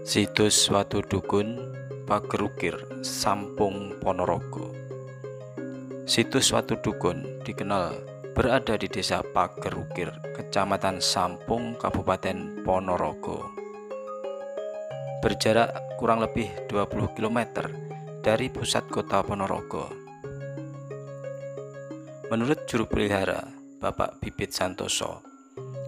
Situs Watu Dukun Pagerukir, Sampung Ponorogo. Situs Watu Dukun dikenal berada di Desa Pagerukir, Kecamatan Sampung, Kabupaten Ponorogo. Berjarak kurang lebih 20 km dari pusat kota Ponorogo. Menurut juru pelihara Bapak Bibit Santoso,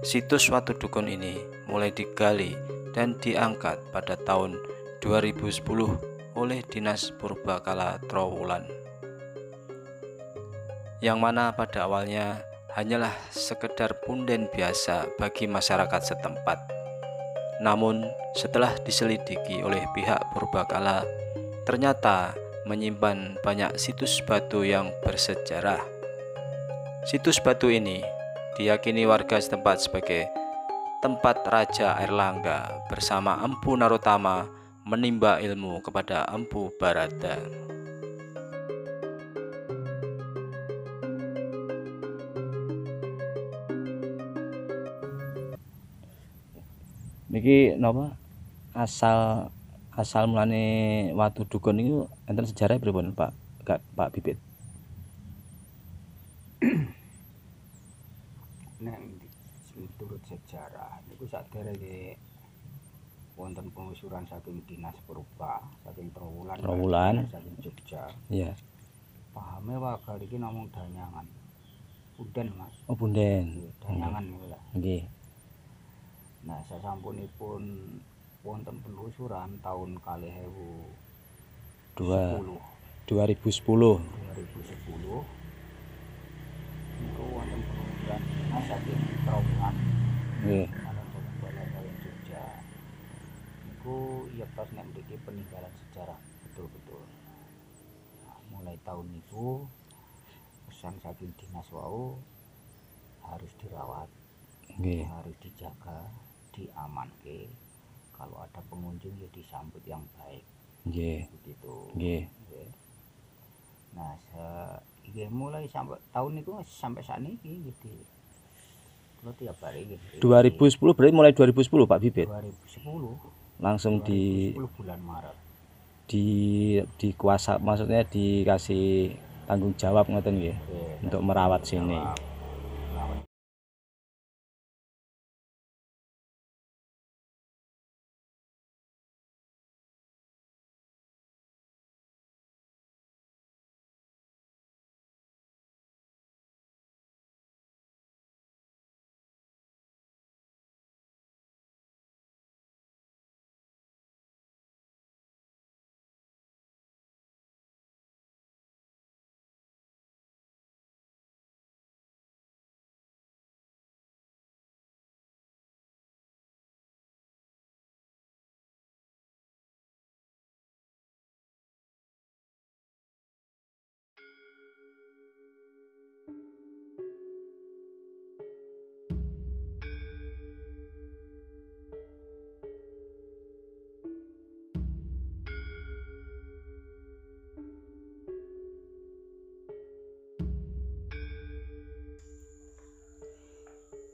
situs Watu Dukun ini mulai digali dan diangkat pada tahun 2010 oleh Dinas Purbakala Trowulan, yang mana pada awalnya hanyalah sekedar punden biasa bagi masyarakat setempat. Namun setelah diselidiki oleh pihak Purbakala, ternyata menyimpan banyak situs batu yang bersejarah. Situs batu ini diyakini warga setempat sebagai tempat Raja Airlangga bersama Empu Narotama menimba ilmu kepada Empu Barada. Niki napa asal mulane Watu Dukun niku enten sejarah pripun Pak Bibit? Nek miturut sejarah niku saderenge wonten pengusuran saking Dinas Purba, saking Trowulan, saking Jogja. Iya. Pahame wakal iki namung danyangan. Punden, Mas. Oh, punden. Danyangan niku lah. Nggih. Nah, sasampunipun wonten penelusuran tahun 2010. 2010. Niku wonten penelusuran Dinas saking Trowulan. Nggih. Jogja. Niku yetos nek mriki peninggalan sejarah betul-betul. Nah, mulai tahun itu pesan saking dinas wau harus dirawat, Nggih. harus dijaga, diamanke. Kalau ada pengunjung ya disambut yang baik. Nggih. Begitu. Nggih. Nah, mulai sampai tahun itu sampai saat ini gitu. Kalau tiap hari gitu. 2010 berarti mulai 2010 Pak Bibit. 2010 Langsung 2010 bulan Maret. dikuasa, maksudnya dikasih tanggung jawab ngoten nggih untuk merawat sini.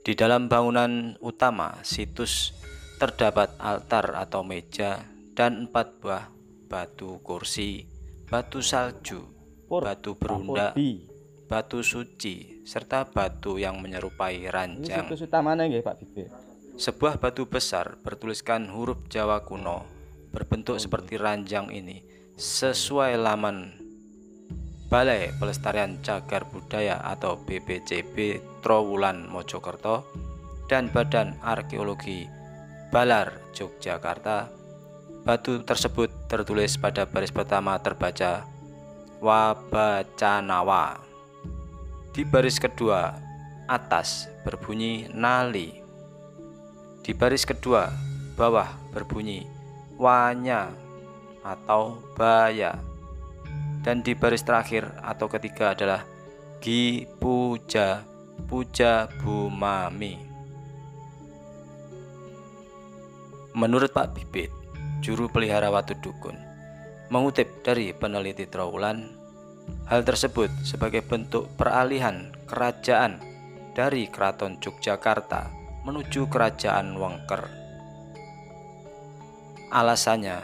Di dalam bangunan utama situs terdapat altar atau meja dan 4 buah batu kursi, batu salju, batu berundak, batu suci, serta batu yang menyerupai ranjang. Situs utamanya nggih Pak Bibit. Sebuah batu besar bertuliskan huruf Jawa kuno berbentuk seperti ranjang ini sesuai laman Balai Pelestarian Cagar Budaya atau BPCB Trowulan Mojokerto dan Badan Arkeologi Balar Yogyakarta. Batu tersebut tertulis pada baris pertama terbaca Wabacanawa. Di baris kedua atas berbunyi Nali. Di baris kedua bawah berbunyi Wanya atau Baya. Dan di baris terakhir atau ketiga adalah Gi Puja Puja Bumami. Menurut Pak Bibit, juru pelihara Watu Dukun, mengutip dari peneliti Trowulan, hal tersebut sebagai bentuk peralihan kerajaan dari Keraton Yogyakarta menuju Kerajaan Wengker. Alasannya,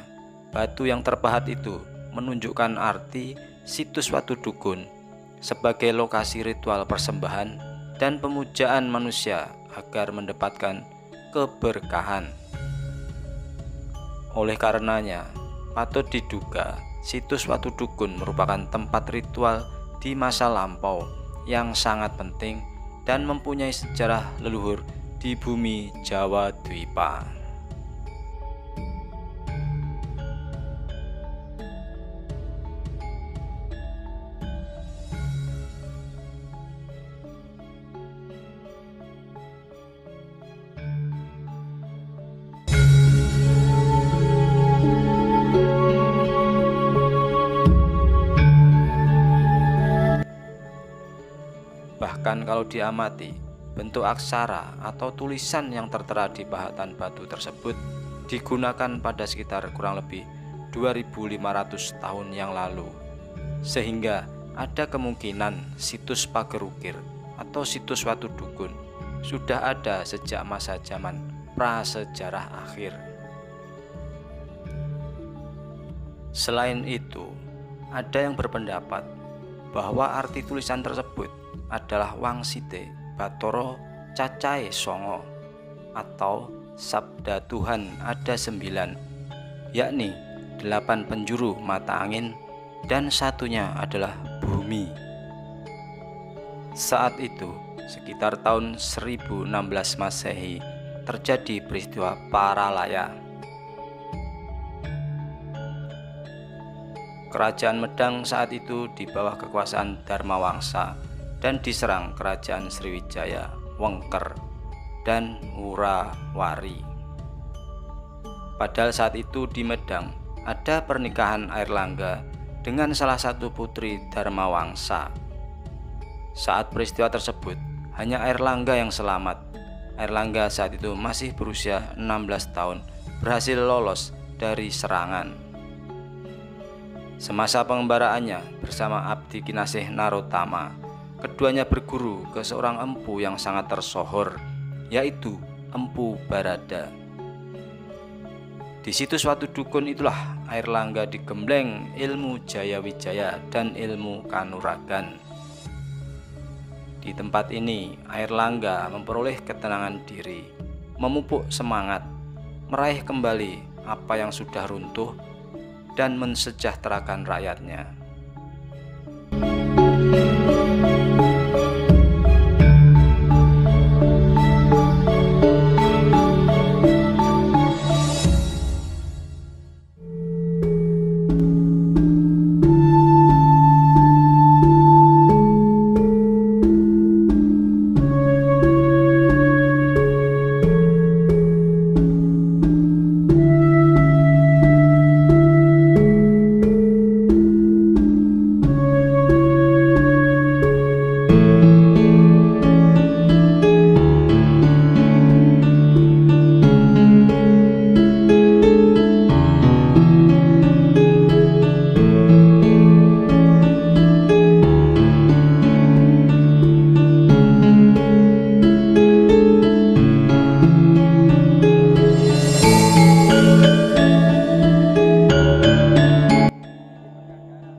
batu yang terpahat itu menunjukkan arti situs Watu Dukun sebagai lokasi ritual persembahan dan pemujaan manusia agar mendapatkan keberkahan. Oleh karenanya, patut diduga situs Watu Dukun merupakan tempat ritual di masa lampau yang sangat penting dan mempunyai sejarah leluhur di bumi Jawa Dwipa. Bahkan kalau diamati, bentuk aksara atau tulisan yang tertera di pahatan batu tersebut digunakan pada sekitar kurang lebih 2500 tahun yang lalu, sehingga ada kemungkinan situs pager ukir atau situs Watu Dukun sudah ada sejak masa zaman prasejarah akhir. Selain itu, ada yang berpendapat bahwa arti tulisan tersebut adalah Wangsite Batara Cacahe Sanga atau sabda Tuhan ada 9, yakni 8 penjuru mata angin dan satunya adalah bumi. Saat itu, sekitar tahun 1016 Masehi, terjadi peristiwa Paralaya. Kerajaan Medang saat itu di bawah kekuasaan Dharmawangsa dan diserang kerajaan Sriwijaya, Wengker, dan Wurawari. Padahal saat itu di Medang ada pernikahan Airlangga dengan salah satu putri Dharmawangsa. Saat peristiwa tersebut, hanya Airlangga yang selamat. Airlangga saat itu masih berusia 16 tahun, berhasil lolos dari serangan. Semasa pengembaraannya bersama Abdi Kinasih Narotama, keduanya berguru ke seorang empu yang sangat tersohor, yaitu Empu Barada. Di situs Watu Dukun itulah Airlangga digembleng ilmu Jaya Wijaya dan ilmu Kanuragan. Di tempat ini Airlangga memperoleh ketenangan diri, memupuk semangat, meraih kembali apa yang sudah runtuh, dan mensejahterakan rakyatnya.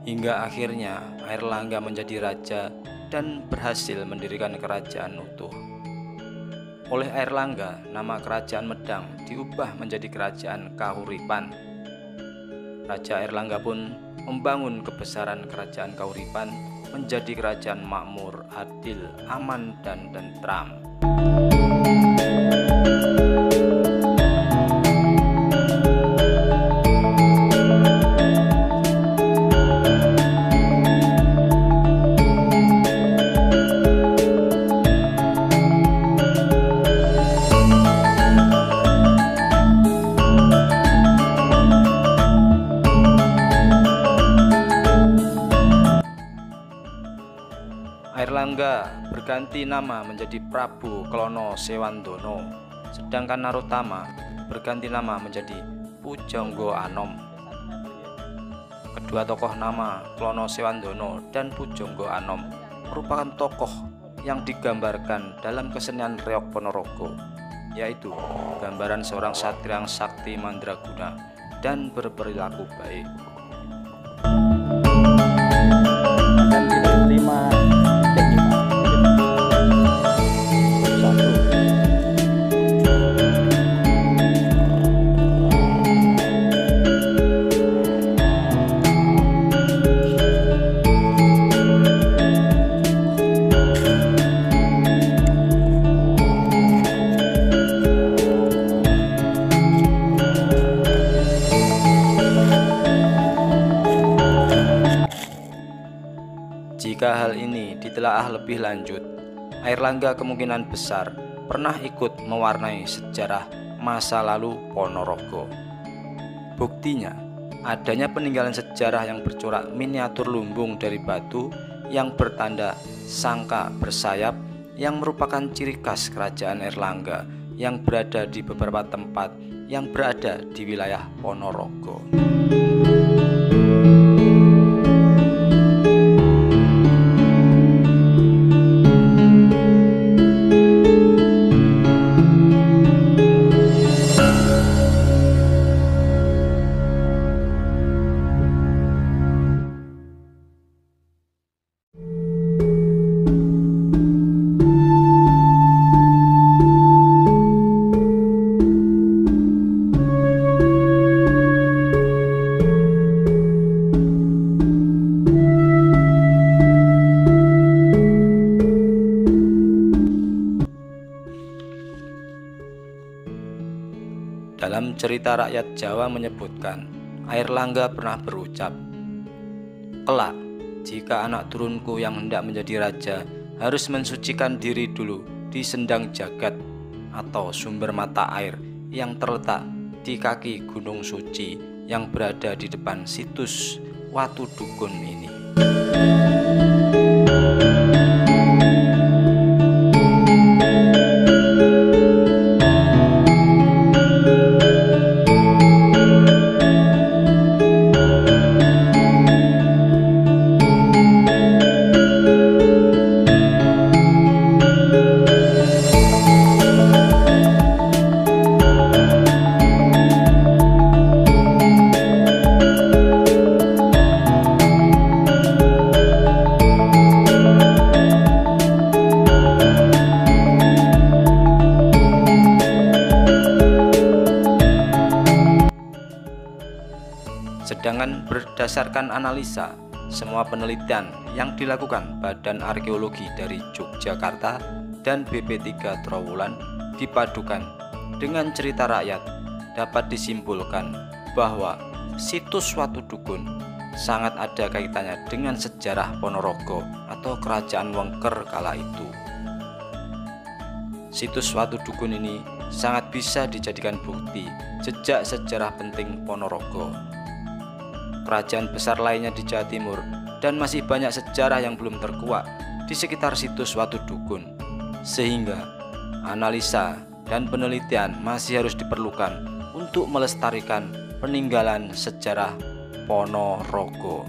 Hingga akhirnya Airlangga menjadi raja dan berhasil mendirikan kerajaan utuh. Oleh Airlangga, nama kerajaan Medang diubah menjadi kerajaan Kahuripan. Raja Airlangga pun membangun kebesaran kerajaan Kahuripan menjadi kerajaan makmur, adil, aman, dan tentram. Airlangga berganti nama menjadi Prabu Klono Sewandono, sedangkan Narotama berganti nama menjadi Pujangga Anom. Kedua tokoh nama Klono Sewandono dan Pujangga Anom merupakan tokoh yang digambarkan dalam kesenian Reog Ponorogo, yaitu gambaran seorang satria sakti mandraguna dan berperilaku baik. Akan pilih 5 teknik Pak. Satu. Jika hal ini ditelaah lebih lanjut, Airlangga kemungkinan besar pernah ikut mewarnai sejarah masa lalu Ponorogo. Buktinya, adanya peninggalan sejarah yang bercorak miniatur lumbung dari batu yang bertanda sangka bersayap yang merupakan ciri khas kerajaan Airlangga yang berada di beberapa tempat yang berada di wilayah Ponorogo. Dalam cerita rakyat Jawa menyebutkan, Airlangga pernah berucap, "Kelak, jika anak turunku yang hendak menjadi raja harus mensucikan diri dulu di sendang jagat atau sumber mata air yang terletak di kaki Gunung Suci yang berada di depan situs Watu Dukun ini." Sedangkan berdasarkan analisa, semua penelitian yang dilakukan Badan Arkeologi dari Yogyakarta dan BP3 Trowulan dipadukan dengan cerita rakyat, dapat disimpulkan bahwa situs Watu Dukun sangat ada kaitannya dengan sejarah Ponorogo atau Kerajaan Wengker kala itu. Situs Watu Dukun ini sangat bisa dijadikan bukti jejak sejarah penting Ponorogo, kerajaan besar lainnya di Jawa Timur, dan masih banyak sejarah yang belum terkuak di sekitar situs Watu Dukun, sehingga analisa dan penelitian masih harus diperlukan untuk melestarikan peninggalan sejarah Ponorogo.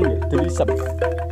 ya, dilisem.